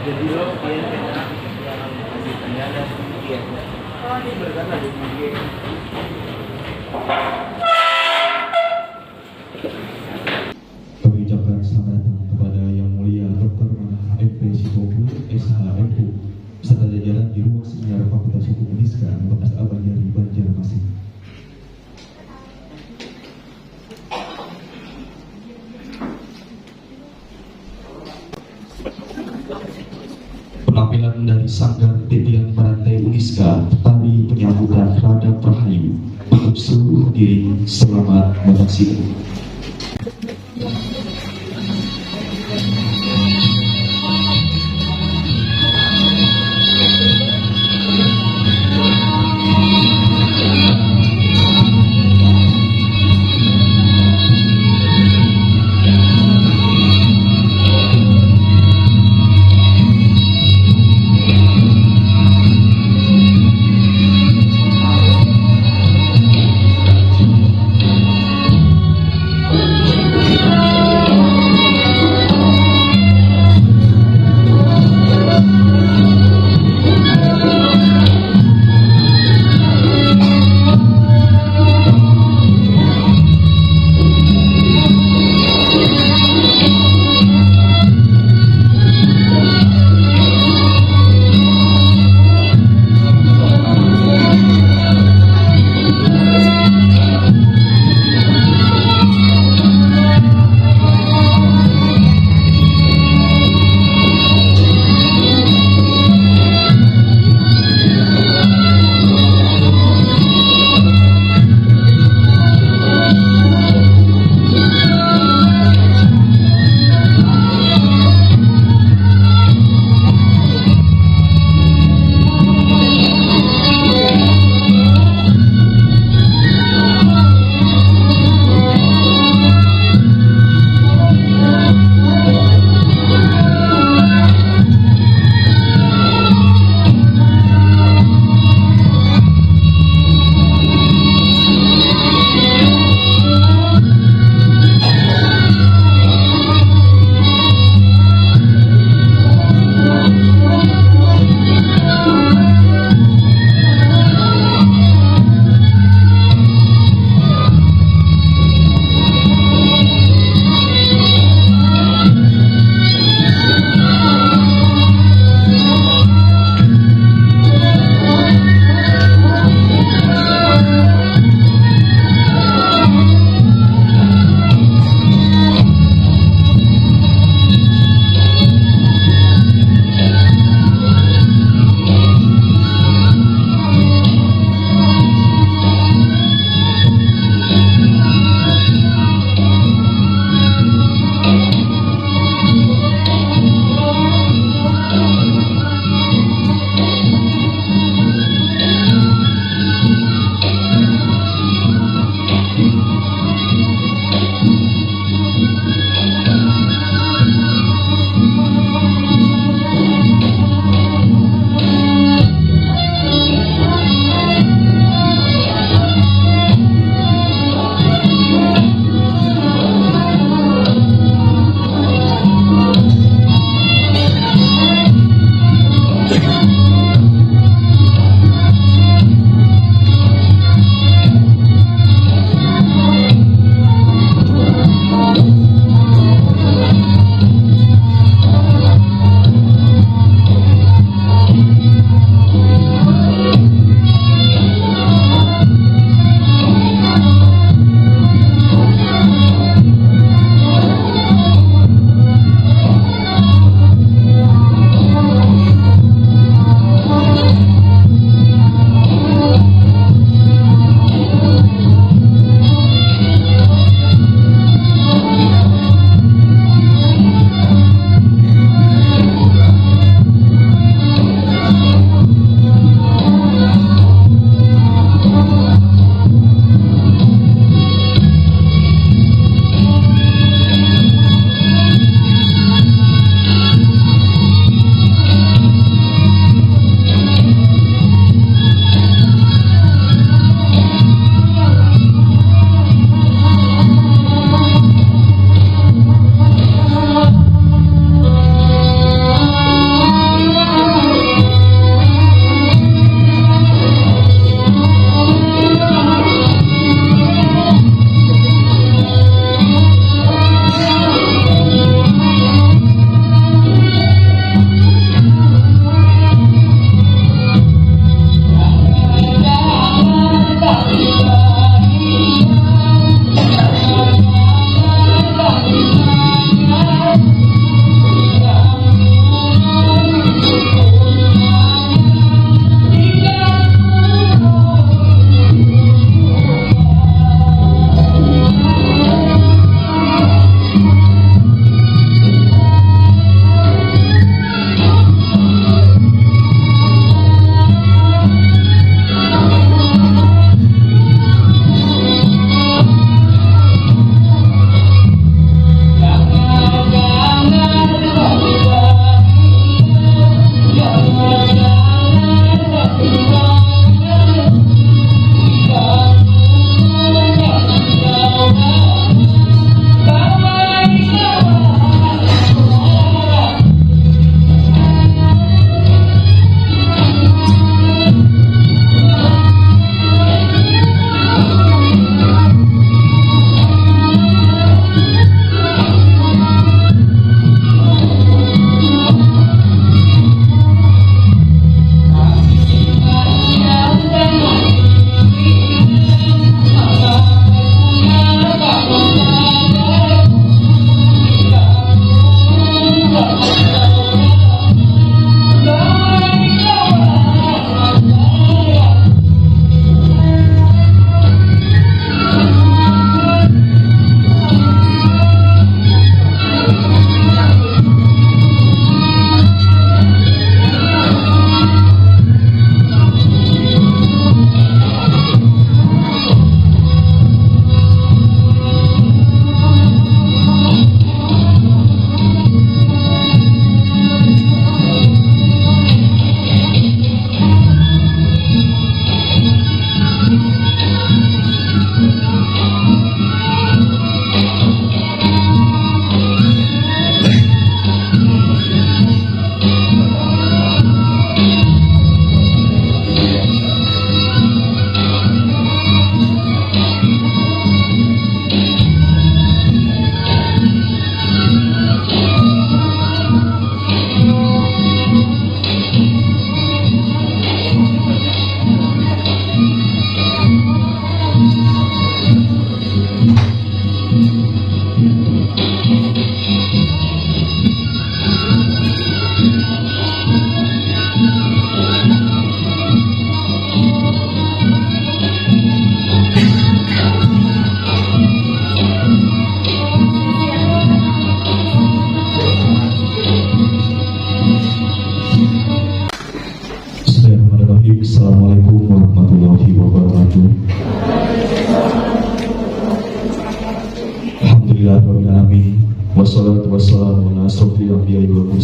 Jadi lo kian kena yang aslinya dan kian. Oh ini berkata di mungkin. Kami ucapkan selamat datang kepada Yang Mulia Dr. MP Sipoku, SHMU, beserta jajaran di ruang seminar Fakultas Hukum Uniska, Universitas Al-Banjari, Banjarmasin. Penampilan dari Sanggar Titian Berantai Uniska, tari penyambutan Radha Prahayu untuk seluruh hadirin, selamat menyaksikan.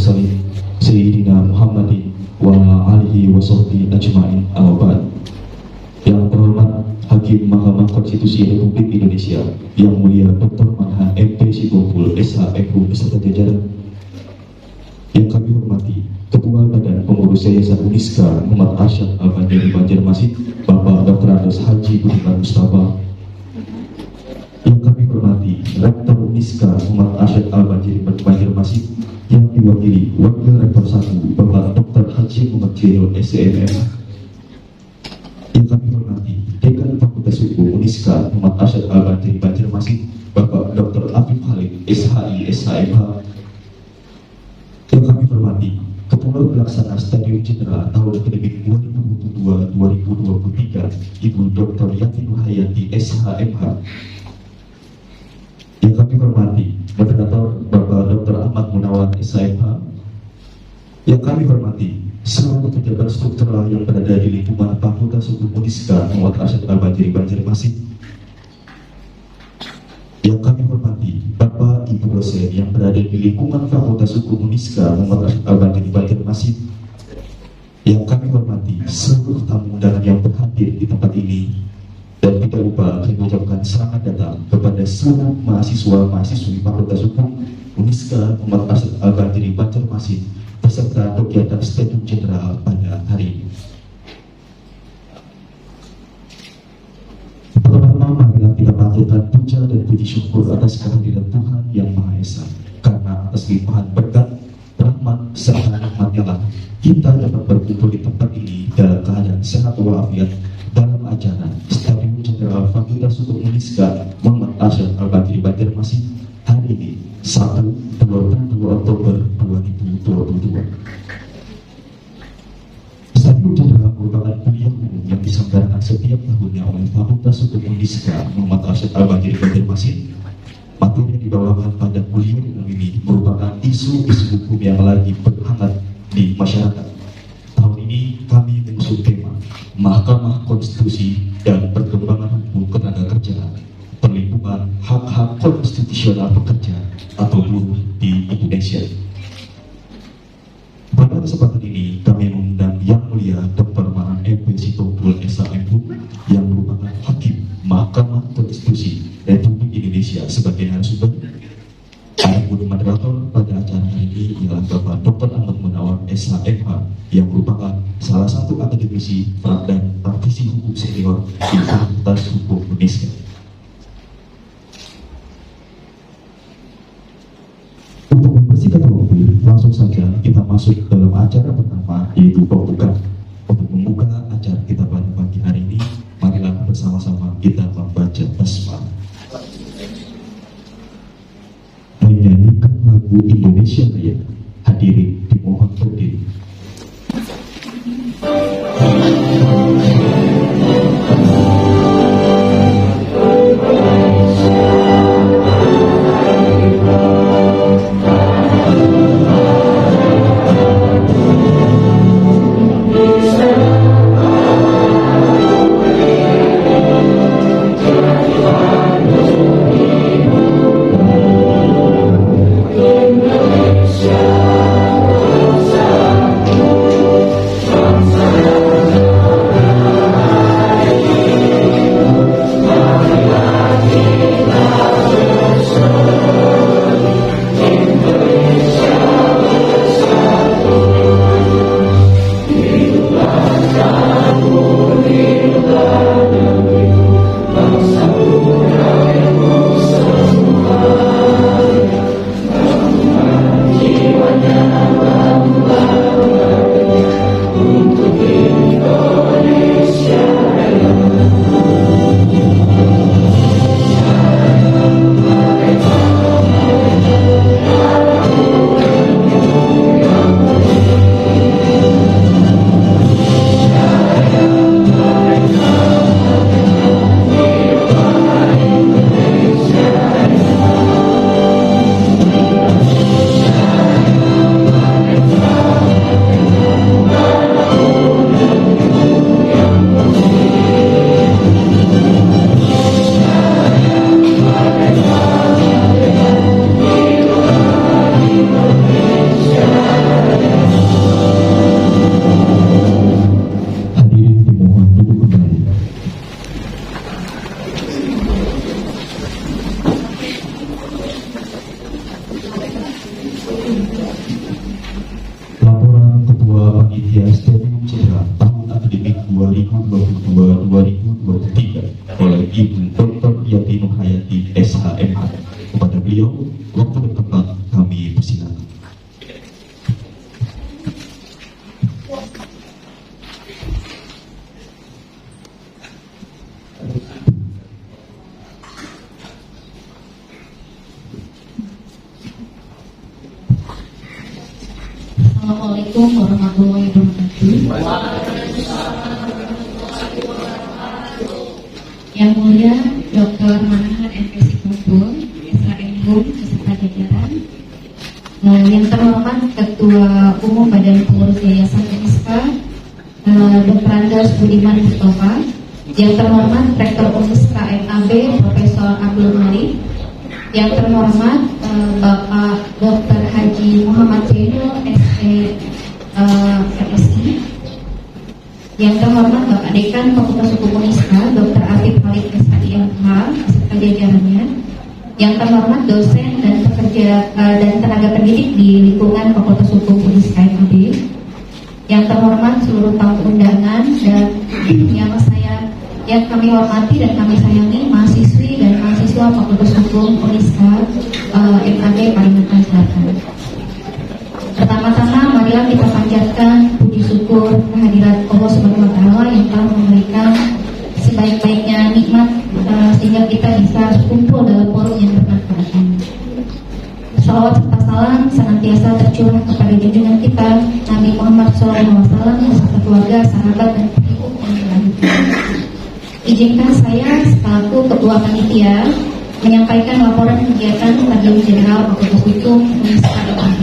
mursalin Sayyidina Muhammadin wa alihi wa sahbihi ajma'in amma ba'd. Yang terhormat Hakim Mahkamah Konstitusi Republik Indonesia yang mulia Dr. Manhan MP Sitompul SHMU beserta jajaran. Yang kami hormati Ketua Badan Pengurus Yayasan Uniska Muhammad Arsyad Al-Banjari Banjarmasin Bapak Dr. Andes Haji Budiman Mustafa. Yang kami hormati Rektor Uniska Muhammad Arsyad Al-Banjari Banjarmasin yang diwakili Wakil Rektor 1 Bapak Dr. Haji Muhammad Jiril SCMM. Yang kami hormati Dekan Fakultas Hukum Uniska Muhammad Arsyad Al-Banjari Banjarmasin Bapak Dr. Afif Khalid SHI SHMH. Yang kami hormati Ketua Pelaksana Stadium Jenderal tahun akademik 2022-2023 Ibu Dr. Yati Nuhayati SHMH. Yang kami hormati Moderator Bapak Dr. Ahmad Munawar SHMH. Yang kami hormati seluruh pejabat struktural yang berada di lingkungan Fakultas Hukum Uniska Muhammad Arsyad Al-Banjari Banjarmasin. Yang kami hormati Bapak Ibu dosen yang berada di lingkungan Fakultas Hukum Uniska Muhammad Arsyad Al-Banjari Banjarmasin. Yang kami hormati seluruh tamu undangan yang berhadir di tempat ini. Dan tidak lupa kami mengucapkan selamat datang kepada seluruh mahasiswa-mahasiswi Fakultas Hukum Uniska Muhammad Arsyad Al-Banjari Banjarmasin beserta kegiatan Stadium Jenderal pada hari ini. Pertama-tama marilah kita panjatkan puja dan puji syukur atas kehadiran Tuhan Yang Maha Esa, karena atas limpahan berkat, rahmat serta nikmatnya lah kita dapat berkumpul di tempat ini dalam keadaan sehat walafiat dalam acara Stadium Jenderal Fakultas Hukum Uniska Muhammad Arsyad Al-Banjari Banjarmasin hari ini Sabtu 22 Oktober 2022. Stadium Jenderal merupakan kuliah umum yang diselenggarakan setiap tahunnya oleh Fakultas Hukum Uniska Muhammad Arsyad Al-Banjari Banjarmasin. Materi yang dibawakan pada kuliah umum ini merupakan isu-isu hukum yang lagi berhangat di masyarakat. Tahun ini kami mengusung tema Mahkamah Konstitusi dan Perkembangan Hukum Ketenaga Kerjaan, Perlindungan Hak-Hak Konstitusional Pekerja atau buruh di Indonesia. Pada kesempatan ini kami mengundang Yang Mulia Dr. Manhan MP Sitompul SHMU yang merupakan Hakim Mahkamah Konstitusi Republik Indonesia sebagai narasumber. Adapun moderator pada acara hari ini ialah Bapak Dr. Ahmad Munawar SHMH yang merupakan salah satu akademisi dan praktisi hukum senior di Fakultas Hukum Uniska. Untuk membersihkan waktu, langsung saja kita masuk dalam acara pertama, yaitu pembukaan. Untuk membuka acara kita pada pagi hari ini, marilah bersama-sama kita membaca basmalah. Menyanyikan lagu Indonesia Raya, hadirin dimohon berdiri. Laporan Ketua Panitia Stadium Cedera tahun akademik 2022-2023 oleh Ibu Dr. Yati Nuhayati SHMH. Kepada beliau, waktu dan tempat kami persilakan. Assalamualaikum warahmatullahi wabarakatuh. Yang mulia Dr. Manahan M.Pesi Kubur, SHMH beserta jajaran. Yang terhormat Ketua Umum Badan Pengurus Yayasan Uniska, Dr. Andes Budiman Mustafa. Yang terhormat Rektor Uniska MAB Profesor Abdul Malik. Yang terhormat Bapak Dr. Haji Muhammad Zainul MSI. Yang terhormat Bapak Dekan Fakultas Hukum Uniska Dr. Afif Khalid SHIMH beserta jajarannya. Yang terhormat dosen dan pekerja dan tenaga pendidik di lingkungan Fakultas Hukum Uniska MAB. Yang terhormat seluruh tamu undangan dan yang kami hormati dan kami sayangi mahasiswi dan mahasiswa Fakultas Hukum Uniska MAB Kalimantan Selatan. Pertama-tama marilah kita panjatkan puji syukur kehadirat Allah Subhanahu wa taala yang telah memberikan sebaik-baiknya nikmat sehingga kita bisa kumpul dalam forum yang bermanfaat ini. Salawat serta salam senantiasa tercurah kepada junjungan kita Nabi Muhammad SAW beserta keluarga, sahabat dan pengikut yang berbahagia. Izinkan saya selaku Ketua Panitia menyampaikan laporan kegiatan Stadium General Fakultas Hukum Uniska MAB.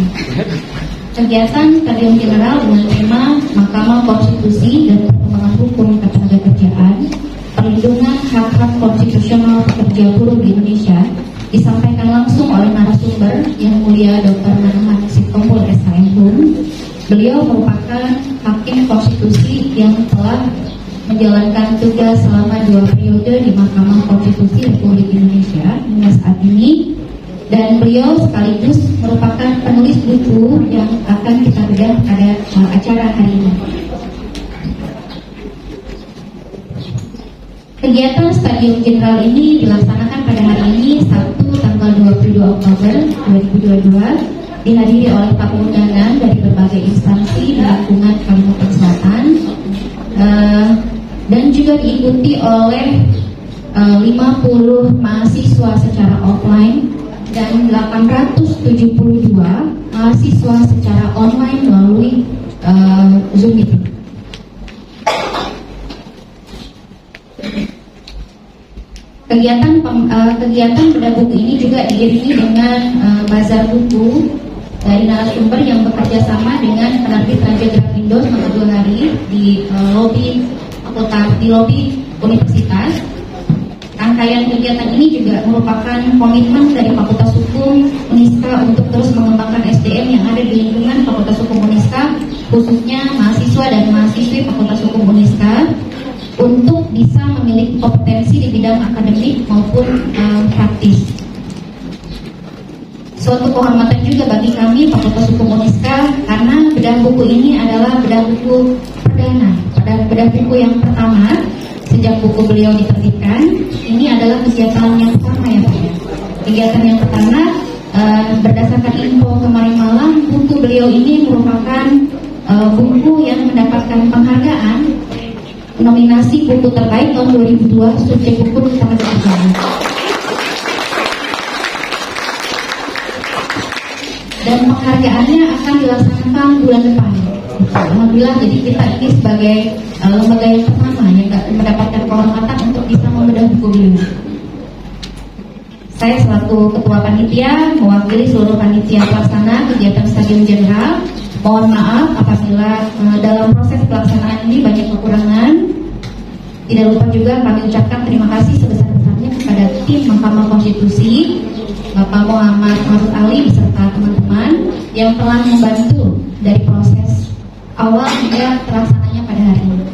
Kegiatan Stadium General dengan tema Mahkamah Konstitusi dan Perkembangan Hukum Ketenagakerjaan, Perlindungan Hak-Hak Konstitusional Pekerja Buruh di Indonesia disampaikan langsung oleh narasumber yang mulia Dr. Manahan Sitompul SHMH. Beliau merupakan hakim konstitusi yang telah menjalankan tugas selama 2 periode di Mahkamah Konstitusi Republik Indonesia hingga saat ini, dan beliau sekaligus merupakan penulis buku yang akan kita bedah pada acara hari ini. Kegiatan Stadium General ini dilaksanakan pada hari ini Sabtu tanggal 22 Oktober 2022, dihadiri oleh tamu undangan dari berbagai instansi di lingkungan Kalimantan Selatan, dan juga diikuti oleh 50 mahasiswa secara offline dan 872 mahasiswa secara online melalui Zoom meeting. Kegiatan bedah buku ini juga diiringi dengan bazar buku dari narasumber yang bekerja sama dengan penerbit Raja Grafindo selama 2 hari di lobi universitas. Rangkaian kegiatan ini juga merupakan komitmen dari Fakultas Hukum Uniska untuk terus mengembangkan SDM yang ada di lingkungan Fakultas Hukum Uniska, khususnya mahasiswa dan mahasiswi Fakultas Hukum Uniska, untuk bisa memiliki kompetensi di bidang akademik maupun praktis. Suatu kehormatan juga bagi kami Fakultas Hukum Uniska karena bedah buku ini adalah bedah buku perdana, bedah buku yang pertama sejak buku beliau diterbitkan. Ini adalah kegiatan yang pertama ya Pak. Kegiatan yang pertama, berdasarkan info kemarin malam, buku beliau ini merupakan buku yang mendapatkan penghargaan nominasi buku terbaik tahun 2002 subjek hukum ketenagakerjaan. Dan penghargaannya akan dilaksanakan bulan depan. Alhamdulillah, jadi kita ini sebagai lembaga yang pertama yang mendapatkan kehormatan untuk bisa membedah buku beliau. Saya selaku Ketua Panitia mewakili seluruh panitia pelaksana kegiatan Stadium General. Mohon maaf apabila dalam proses pelaksanaan ini banyak kekurangan. Tidak lupa juga kami ucapkan terima kasih sebesar-besarnya kepada tim Mahkamah Konstitusi, Bapak Muhammad Maruf Ali beserta teman-teman yang telah membantu dari proses awal hingga terlaksananya pada hari ini.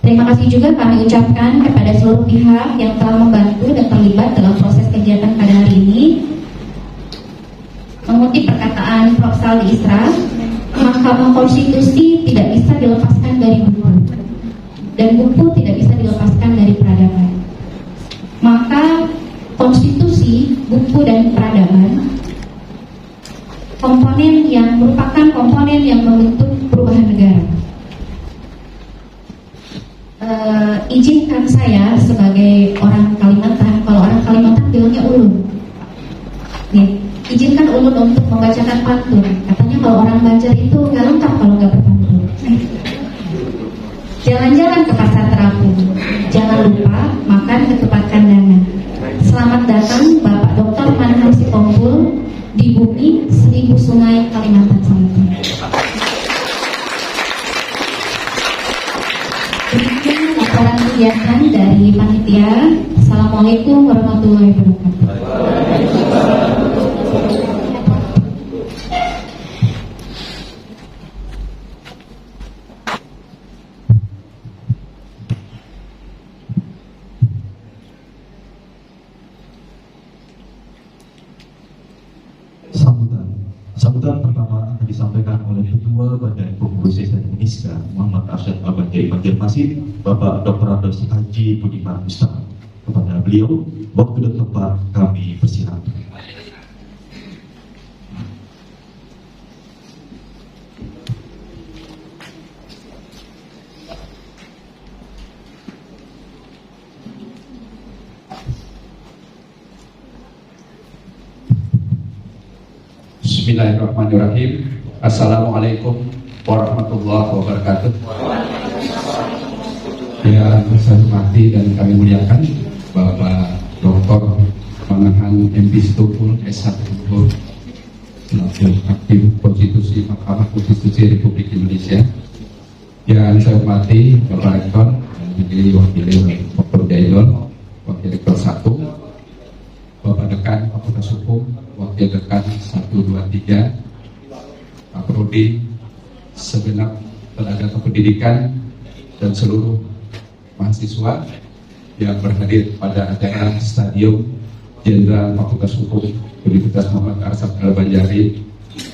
Terima kasih juga kami ucapkan kepada seluruh pihak yang telah membantu dan terlibat dalam proses kegiatan pada hari ini. mengutip perkataan Prof. Saldi Isra, Mahkamah Konstitusi tidak bisa dilepaskan dari buku, dan buku tidak bisa dilepaskan dari peradaban. Maka konstitusi, buku, dan peradaban merupakan komponen yang membentuk perubahan negara. Izinkan saya sebagai orang Kalimantan, kalau orang Kalimantan bilangnya ulun. Izinkan ulun untuk membacakan pantun. Katanya kalau orang Banjar itu nggak lengkap kalau nggak berpantun. Jalan-jalan ke pasar terapung, jangan lupa makan ketupat kandanga. Selamat datang Bapak Dr. Manahan Sitompul di bumi 1000 sungai Kalimantan Selatan. Berikutnya laporan kegiatan dari panitia. Assalamualaikum warahmatullahi wabarakatuh. Sambutan pertama akan disampaikan oleh Ketua Badan Pengurus Yayasan Uniska Muhammad Arsyad Al-Banjari Banjarmasin, Bapak Dr. Andos Haji Budiman Mustafa. Kepada beliau, waktu dan tempat kami persilakan. Bismillahirrahmanirrahim. Assalamualaikum warahmatullahi wabarakatuh. Yang saya hormati dan kami muliakan Bapak Dr. Manahan MP Sitompul S1 selaku Hakim Konstitusi Mahkamah Konstitusi Republik Indonesia. Yang saya hormati Bapak Rektor dan Wakil Dr. Jailol, Wakil Rektor 1, Bapak Dekan Fakultas Hukum, Wakil Dekan 1, 2, 3, Pak Prodi, segenap tenaga kependidikan, dan seluruh mahasiswa yang berhadir pada acara Stadium Jenderal Fakultas Hukum Universitas Muhammad Arsyad Al-Banjari,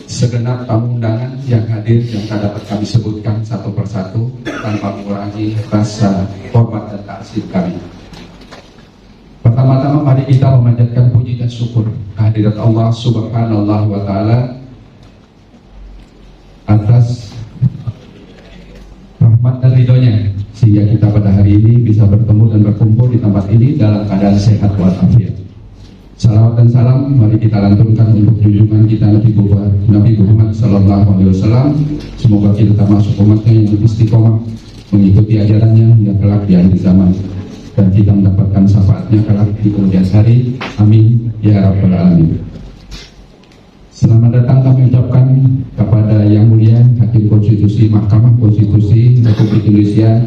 segenap tamu undangan yang hadir yang tak dapat kami sebutkan satu persatu tanpa mengurangi rasa hormat dan taksir kami. Pertama-tama mari kita memanjatkan puji dan syukur kehadirat Allah Subhanahu wa Ta'ala atas rahmat dan ridhonya sehingga kita pada hari ini bisa bertemu dan berkumpul di tempat ini dalam keadaan sehat walafiat. Salawat dan salam mari kita lantunkan untuk junjungan kita Nabi Muhammad SAW. Semoga kita termasuk umatnya yang istiqomah mengikuti ajarannya hingga kelak di akhir zaman, dan kita mendapatkan syafaatnya kelak di kemudian hari. Amin ya rabbal alamin. Selamat datang kami ucapkan kepada Yang Mulia Hakim Konstitusi Mahkamah Konstitusi Republik Indonesia.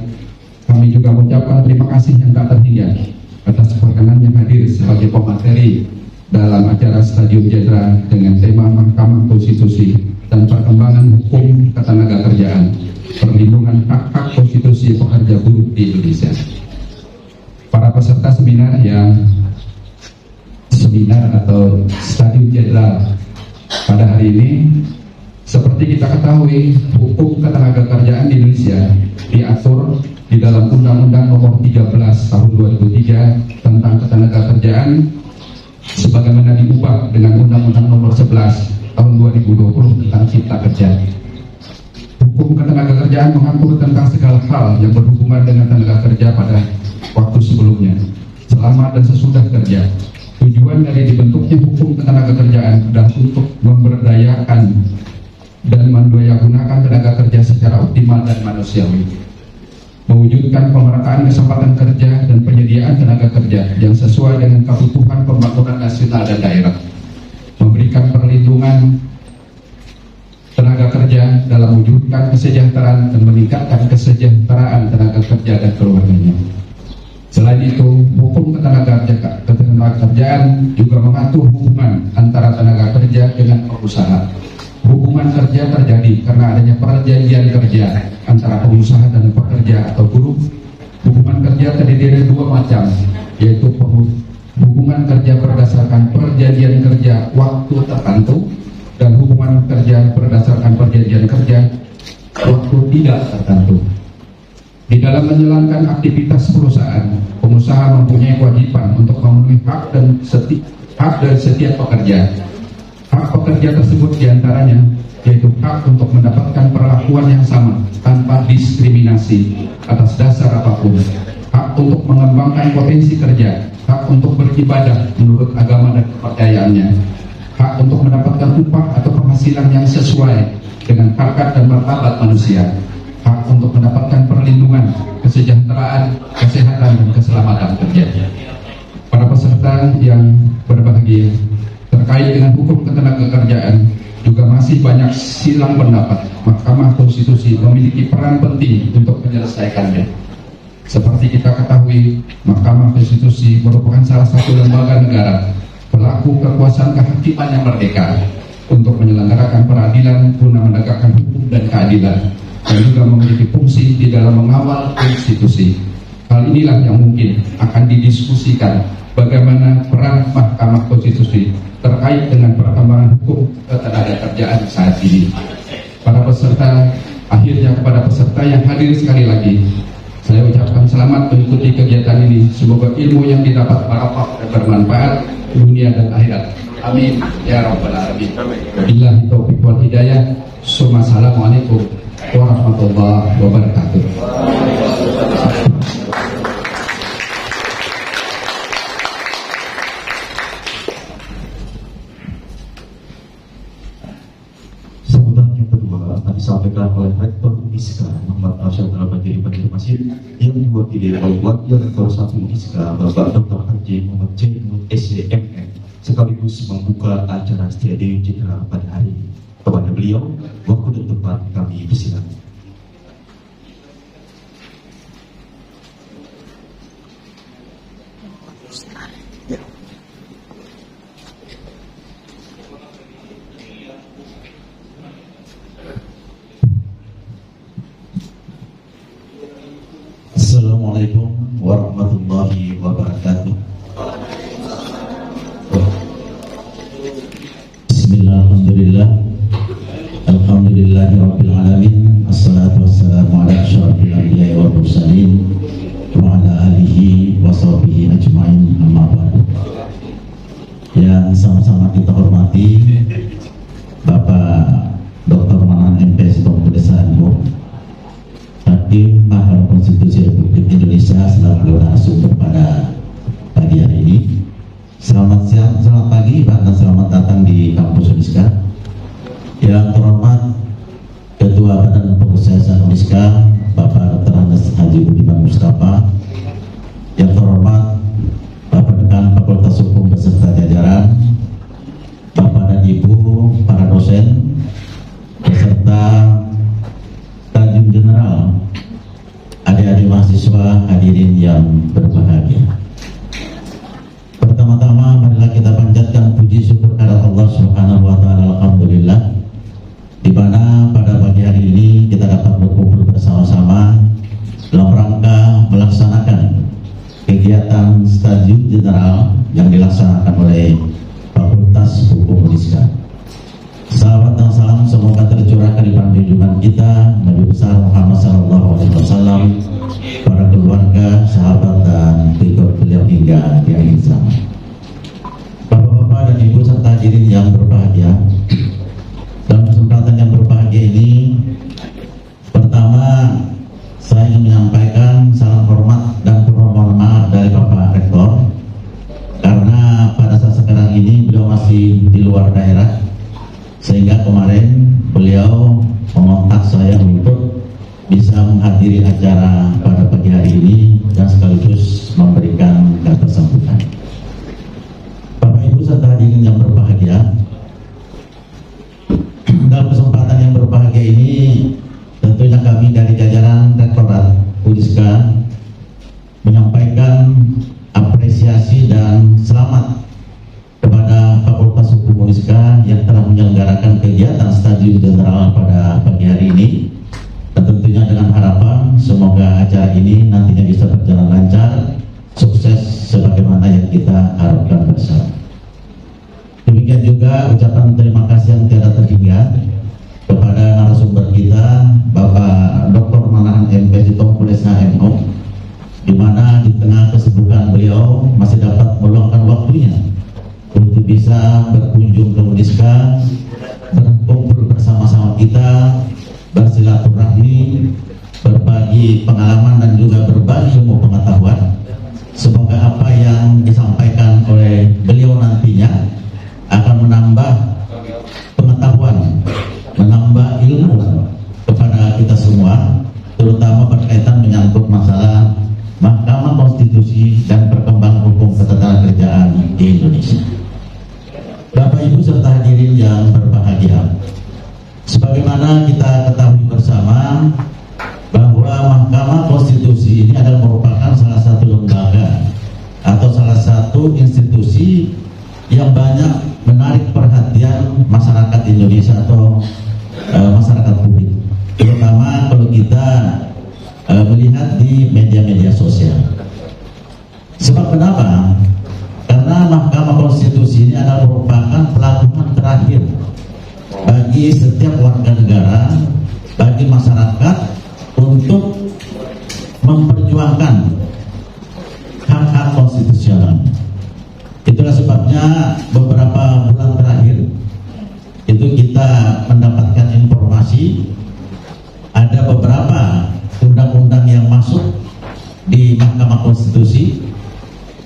Kami juga mengucapkan terima kasih yang tak terhingga atas perkenan yang hadir sebagai pemateri dalam acara Stadium Jenderal dengan tema Mahkamah Konstitusi dan Perkembangan Hukum Ketenagakerjaan, Perlindungan Hak-Hak Konstitusi Pekerja Buruh di Indonesia. Para peserta seminar atau Stadium Jenderal pada hari ini, seperti kita ketahui, hukum ketenagakerjaan di Indonesia diatur di dalam Undang-Undang Nomor 13 Tahun 2003 tentang Ketenagakerjaan, sebagaimana diubah dengan Undang-Undang Nomor 11 Tahun 2020 tentang Cipta Kerja. Hukum ketenagakerjaan mengatur tentang segala hal yang berhubungan dengan tenaga kerja pada waktu sebelumnya, selama dan sesudah kerja. Tujuan dari dibentuknya hukum ketenagakerjaan adalah untuk memberdayakan dan mendayagunakan tenaga kerja secara optimal dan manusiawi, mewujudkan pemerataan kesempatan kerja dan penyediaan tenaga kerja yang sesuai dengan kebutuhan pembangunan nasional dan daerah, memberikan perlindungan tenaga kerja dalam mewujudkan kesejahteraan dan meningkatkan kesejahteraan tenaga kerja dan keluarganya. Selain itu, hukum ketenagakerjaan juga mengatur hubungan antara tenaga kerja dengan pengusaha. Hubungan kerja terjadi karena adanya perjanjian kerja antara pengusaha dan pekerja atau buruh. Hubungan kerja terdiri dari dua macam, yaitu hubungan kerja berdasarkan perjanjian kerja waktu tertentu hubungan kerja berdasarkan perjanjian kerja, waktu tidak tertentu. Di dalam menjalankan aktivitas perusahaan, pengusaha mempunyai kewajiban untuk memenuhi hak dari setiap pekerja. Hak pekerja tersebut diantaranya yaitu hak untuk mendapatkan perlakuan yang sama tanpa diskriminasi atas dasar apapun, hak untuk mengembangkan potensi kerja, hak untuk beribadah menurut agama dan kepercayaannya, hak untuk mendapatkan upah atau penghasilan yang sesuai dengan harkat dan martabat manusia, hak untuk mendapatkan perlindungan, kesejahteraan, kesehatan, dan keselamatan kerja. Para peserta yang berbahagia, terkait dengan hukum ketenagakerjaan juga masih banyak silang pendapat. Mahkamah Konstitusi memiliki peran penting untuk menyelesaikannya. Seperti kita ketahui, Mahkamah Konstitusi merupakan salah satu lembaga negara pelaku kekuasaan kehakiman yang merdeka untuk menyelenggarakan peradilan guna menegakkan hukum dan keadilan, dan juga memiliki fungsi di dalam mengawal konstitusi. Hal inilah yang mungkin akan didiskusikan, bagaimana peran Mahkamah Konstitusi terkait dengan perkembangan hukum ketenagakerjaan saat ini. Para peserta, akhirnya kepada peserta yang hadir sekali lagi, saya ucapkan selamat mengikuti kegiatan ini. Semoga ilmu yang didapat barokah dan bermanfaat dunia dan akhirat. Amin ya rabbal alamin. Billahi taufiq wal hidayah. Assalamualaikum warahmatullahi wabarakatuh. Disampaikan oleh Rektor Uniska Muhammad Arsyad Al-Banjiri Banjarmasin yang diwakili oleh Wakil Rektor 1 Uniska Bapak Dr. Haji Muhammad Jainul SCMN, sekaligus membuka acara Stadium Jenderal pada hari ini. Kepada beliau, waktu dan tempat kami persilakan. Assalamualaikum warahmatullahi wabarakatuh. Bismillahirrahmanirrahim. Alhamdulillahirabbil alamin. Assalatu wassalamu ala asyrafil anbiya'i wal mursalin wa ala alihi wa sahbihi ajmain, amma ba'du. Yang sama-sama kita hormati Bapak Dr. Manan MPs Pedesaan Bu, Hakim Mahkamah Konstitusi Republik Indonesia selaku narasumber pada pagi hari ini. Selamat siang, selamat pagi, dan selamat datang di kampus Uniska. Yang terhormat Ketua Badan Pengusahaan Uniska Bapak Dr. Andes Haji Budiman Mustafa, yang terhormat Bapak Dekan Fakultas Hukum beserta jajaran, Bapak dan Ibu para dosen, beserta Tajim General, adik-adik mahasiswa hadirin yang berbahagia. Pertama-tama marilah kita panjatkan puji syukur kepada Allah Subhanahu wa taala. Alhamdulillah, di mana pada pagi hari ini kita dapat berkumpul bersama-sama dalam rangka melaksanakan kegiatan Stadium Jenderal yang dilaksanakan oleh Fakultas Hukum Uniska. Salawat dan salam semoga tercurahkan di junjungan kita Nabi besar Muhammad SAW, para keluarga, sahabat, dan pengikut beliau hingga di akhir zaman. Bapak-bapak dan ibu serta hadirin yang berbahagia, dalam kesempatan yang berbahagia ini, pertama saya ingin menyampaikan salam hormat dan permohonan maaf dari Bapak Rektor, karena pada saat sekarang ini beliau masih di luar daerah, sehingga kemarin beliau mengontak saya untuk bisa menghadiri acara pada pagi hari ini dan sekaligus memberikan kata sambutan. Bapak Ibu serta hadirin yang berbahagia, dalam kesempatan yang berbahagia ini tentunya kami dari jajaran Rektorat Uniska menyampaikan apresiasi dan selamat kepada Fakultas Hukum Uniska yang telah menyelenggarakan kegiatan Stadium Jenderal pada pagi hari ini, dan tentunya dengan harapan semoga acara ini nantinya bisa berjalan lancar, sukses sebagaimana yang kita harapkan bersama. Demikian juga ucapan terima kasih yang tiada terhingga meluangkan waktunya untuk bisa berkunjung ke Muniska, berkumpul bersama-sama kita, bersilaturahmi, berbagi pengalaman dan juga berbagi ilmu pengetahuan. Semoga apa yang disampaikan oleh beliau nantinya akan menambah pengetahuan, menambah ilmu kepada kita semua, terutama berkaitan menyangkut masalah Mahkamah Konstitusi dan perkembangan hukum ketenagakerjaan di Indonesia. Bapak Ibu serta hadirin yang berbahagia, sebagaimana kita ketahui bersama bahwa Mahkamah Konstitusi ini adalah merupakan salah satu lembaga atau salah satu institusi yang banyak menarik perhatian masyarakat Indonesia atau masyarakat publik, terutama kalau kita melihat di media-media sosial. Sebab kenapa? Karena Mahkamah Konstitusi ini adalah merupakan pelabuhan terakhir bagi setiap warga negara, bagi masyarakat untuk memperjuangkan hak-hak konstitusional. Itulah sebabnya beberapa bulan terakhir itu kita mendapatkan informasi ada beberapa undang-undang yang masuk di Mahkamah Konstitusi.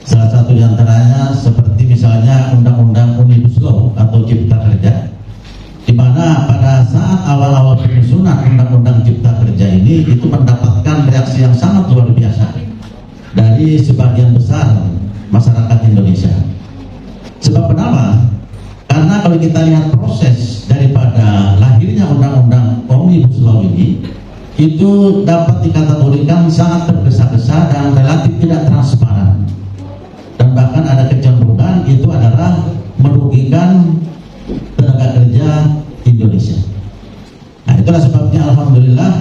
Salah satu diantaranya seperti misalnya Undang-Undang Omnibus Law atau Cipta Kerja, di mana pada saat awal-awal penyusunan Undang-Undang Cipta Kerja ini itu mendapatkan reaksi yang sangat luar biasa dari sebagian besar masyarakat Indonesia. Sebab kenapa? Karena kalau kita lihat proses daripada lahirnya Undang-Undang Omnibus Law ini, itu dapat dikategorikan sangat tergesa-gesa dan relatif tidak transparan, dan bahkan ada kecenderungan itu adalah merugikan tenaga kerja Indonesia. Nah, itulah sebabnya alhamdulillah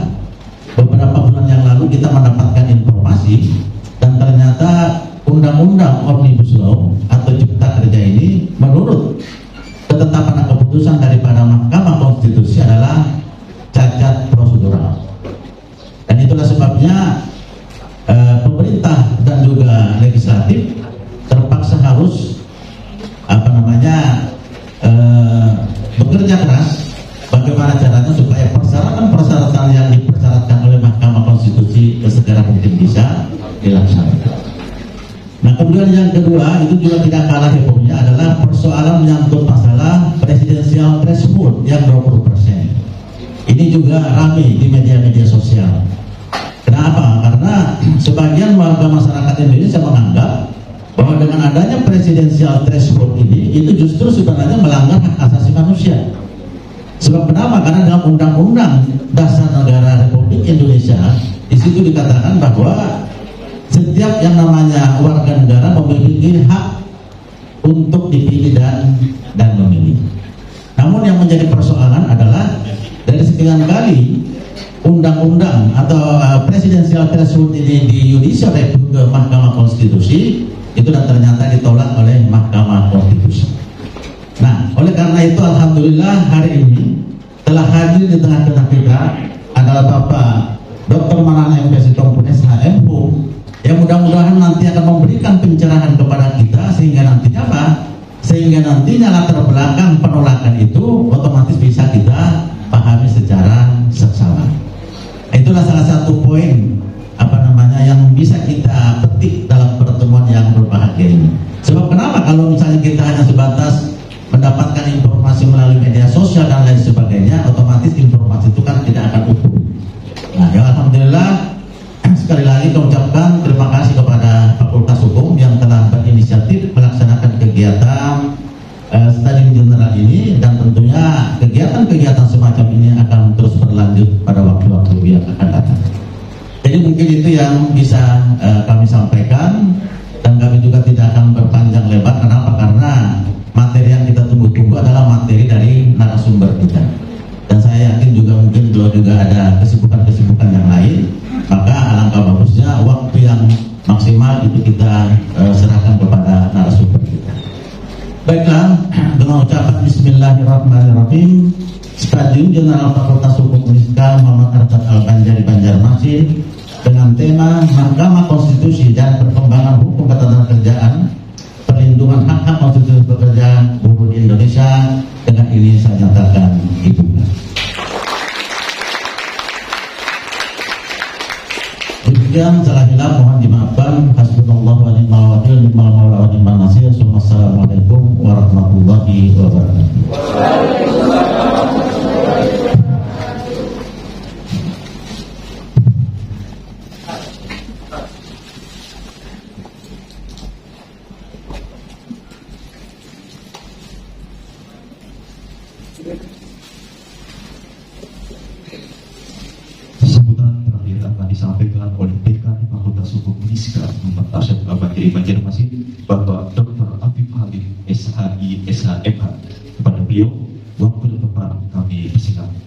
beberapa bulan yang lalu kita mendapatkan informasi dan ternyata Undang-Undang Omnibus Law atau Cipta Kerja ini menurut ketetapan dan keputusan daripada Mahkamah Konstitusi adalah cacat prosedural. Dan itulah sebabnya pemerintah dan juga legislatif terpaksa harus bekerja keras bagaimana caranya supaya persyaratan-persyaratan yang dipersyaratkan oleh Mahkamah Konstitusi segera mungkin bisa dilaksanakan. Nah, kemudian yang kedua itu juga tidak kalah hebohnya adalah persoalan menyangkut masalah presidensial threshold yang 20%. Ini juga ramai di media-media sosial. Kenapa? Karena sebagian warga masyarakat Indonesia menganggap bahwa dengan adanya presidensial threshold ini itu justru sebenarnya melanggar hak asasi manusia. Sebab kenapa? Karena dalam Undang-Undang Dasar Negara Republik Indonesia di situ dikatakan bahwa setiap yang namanya warga negara memiliki hak untuk dipilih dan memilih. Namun yang menjadi persoalan adalah dari sekian kali undang-undang atau presidensial threshold ini di judicial review ke Mahkamah Konstitusi itu dan ternyata ditolak oleh Mahkamah Konstitusi. Nah, oleh karena itu alhamdulillah hari ini telah hadir di tengah-tengah kita adalah Bapak Dr. Maulana MP Sitompul SHMU yang mudah-mudahan nanti akan memberikan pencerahan kepada kita sehingga nantinya apa? Sehingga nantinya latar belakang penolakan itu otomatis bisa kita pahami secara seksama. Itulah salah satu poin yang bisa kita petik dalam pertemuan yang berbahagia ini. Sebab kenapa kalau misalnya kita hanya sebatas mendapatkan informasi melalui media sosial dan lain sebagainya, otomatis informasi itu kan tidak akan utuh. Nah, ya alhamdulillah sekali lagi kami ucapkan terima kasih kepada Fakultas Hukum yang telah berinisiatif melaksanakan kegiatan Stadium General ini, dan tentunya kegiatan-kegiatan semacam ini akan terus berlanjut pada waktu-waktu yang akan datang. Jadi mungkin itu yang bisa kami sampaikan, dan kami juga tidak akan berpanjang lebar. Kenapa? Karena materi yang kita tunggu-tunggu adalah materi dari narasumber kita, dan saya yakin juga mungkin beliau juga ada kesibukan-kesibukan yang lain, maka alangkah bagusnya waktu yang maksimal itu kita serahkan kepada narasumber kita. Baiklah, dengan ucapan Bismillahirrahmanirrahim, Stadium General Fakultas Hukum Uniska Muhammad Arsyad Al-Banjari Banjarmasin dengan tema Mahkamah Konstitusi dan Perkembangan Hukum Ketenagakerjaan, perlindungan hak-hak konstitusi pekerja buruh di Indonesia. Dengan ini saya nyatakan dibuka. Demikian salah hilaf mohon dimaafkan. Hasbunallahu wa ni'mal wakil, ni'mal maula wa ni'mal nasir. Assalamualaikum warahmatullahi wabarakatuh. Sambutan terakhir akan disampaikan oleh Dekan Fakultas Hukum Uniska Muhammad Arsyad Al-Badri Banjarmasin, Bapak Dr. Afif Halim, SHI, SHMH. Kepada beliau, waktu dan tempat kami persilakan.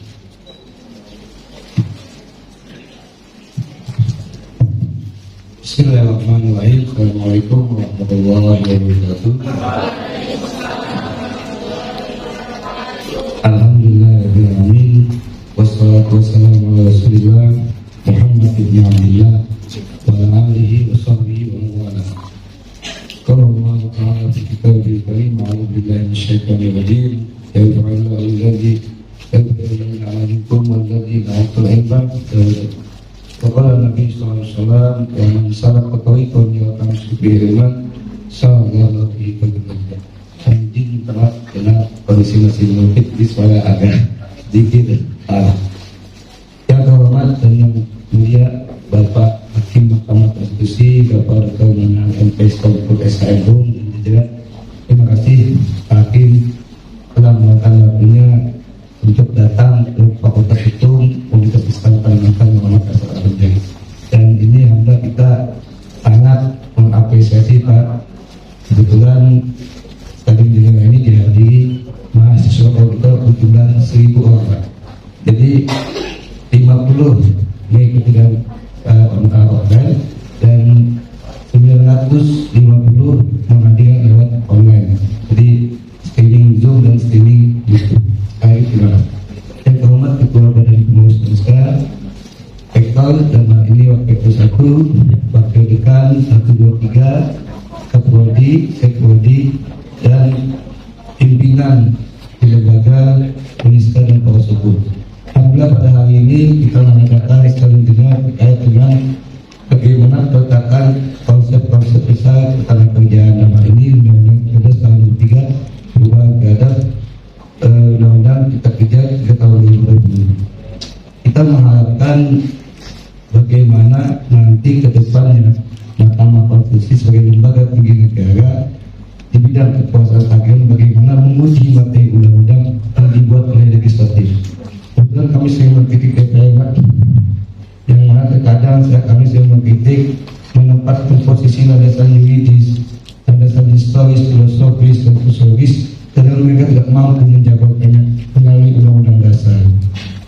Bismillahirrahmanirrahim. Assalamualaikum warahmatullahi wabarakatuh. Alhamdulillahirrahmanirrahim. Wassalatu wassalamu ala rasulillah Muhammad ibn Abdillah wa ala alihi wa sahbihi wa mawala. Qala Allah ta'ala fi kitabil karim, a'udzu billahi minasyaitonir rajim. Ya ayyuhalladzina amanu alaikum walladzina utul ilma. Waqala Nabi sallallahu alaihi wasallam, "Ya man salaka tariqan yaltamisu fihi ilman, sahala fihi fadlan." Anjing telah kena kondisi masih mungkin di suara agak sedikit. Yang terhormat dan yang mulia Bapak Hakim Mahkamah Konstitusi, Bapak Dr. Manang MPS Kompul SKMU, dan juga terima kasih Pak Hakim telah meluangkan waktunya untuk datang ke Fakultas Hukum untuk disampaikan mengenai masalah kerja. Dan ini alhamdulillah kita sangat mengapresiasi Pak. Kebetulan tadi mendengar ini dihadiri mahasiswa Fakultas berjumlah 1.000 orang Pak. Jadi 50 mengikuti dan online dan 950 menghadiri lewat online. Jadi streaming Zoom dan streaming YouTube. Terima kasih. Yang terhormat Ketua Badan Pengurus Uniska, Rektor dan hal ini Wakil 1, Wakil Dekan 123, Keprodi, Sekprodi, dan pimpinan di lembaga Uniska dan Fakultas Hukum. Alhamdulillah pada hari ini kita mengadakan sekali dengan bagaimana peletakan konsep-konsep besar ketenagakerjaan nama ini Undang-Undang 13 tahun 2003 perubahan terhadap Undang-Undang Cipta Kerja 3 tahun 2020. Kita mengharapkan bagaimana nanti ke depannya Mahkamah Konstitusi sebagai lembaga tinggi negara di bidang kekuasaan kehakiman bagaimana menguji materi undang-undang yang dibuat oleh legislatif. Kemudian kami sering mengkritik DPR yang mana terkadang kami sering mengkritik menempatkan posisi landasan yuridis, landasan historis, filosofis, dan sosiologis, karena mereka tidak mampu menjabarkannya melalui undang-undang dasar.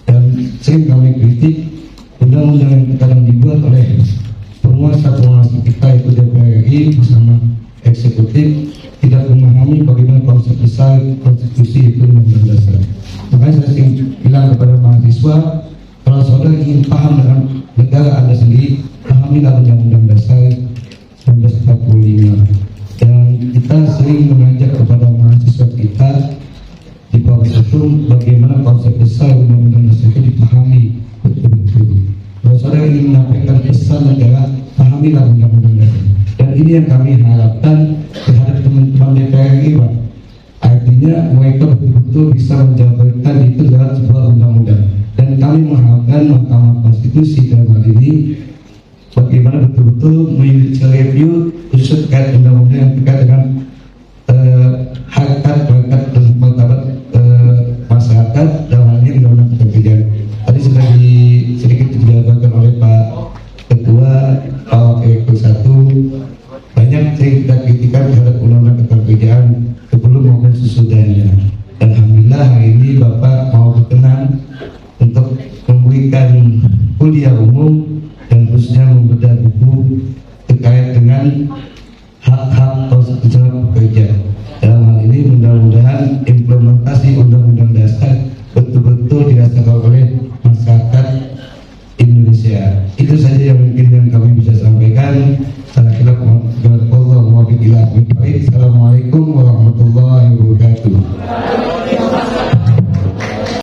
Dan sering kami kritik undang-undang yang terkadang dibuat oleh penguasa kita yaitu DPR RI bersama eksekutif tidak memahami bagaimana konsep besar konstitusi itu undang-undang dasar. Makanya saya sering bilang kepada mahasiswa, kalau saudara ingin paham dengan negara Anda sendiri, pahamilah undang-undang dasar 1945. Dan kita sering mengajak kepada mahasiswa kita di Fakultas Hukum bagaimana konsep besar undang-undang dasar itu dipahami betul-betul. Kalau saudara ingin menyampaikan pesan negara, pahamilah undang-undang dasar. Dan ini yang kami harapkan terhadap teman-teman DPR ini, Pak. Artinya mereka betul-betul bisa menjabarkan itu dalam sebuah undang-undang. Dan kami mengharapkan Mahkamah Konstitusi dalam hal ini bagaimana betul-betul menjudicial review khusus terkait undang-undang yang terkait dengan harkat, martabat dan martabat masyarakat dalam hal ini undang-undang ketenagakerjaan. Tadi sudah sedikit dijabarkan oleh Pak Ketua, Pak Wakil 1. Banyak yang kita kritikan terhadap undang-undang ketenagakerjaan sebelum maupun sesudahnya. Dan alhamdulillah hari ini Bapak mau berkenan untuk memberikan kuliah umum dan khususnya membedah buku terkait dengan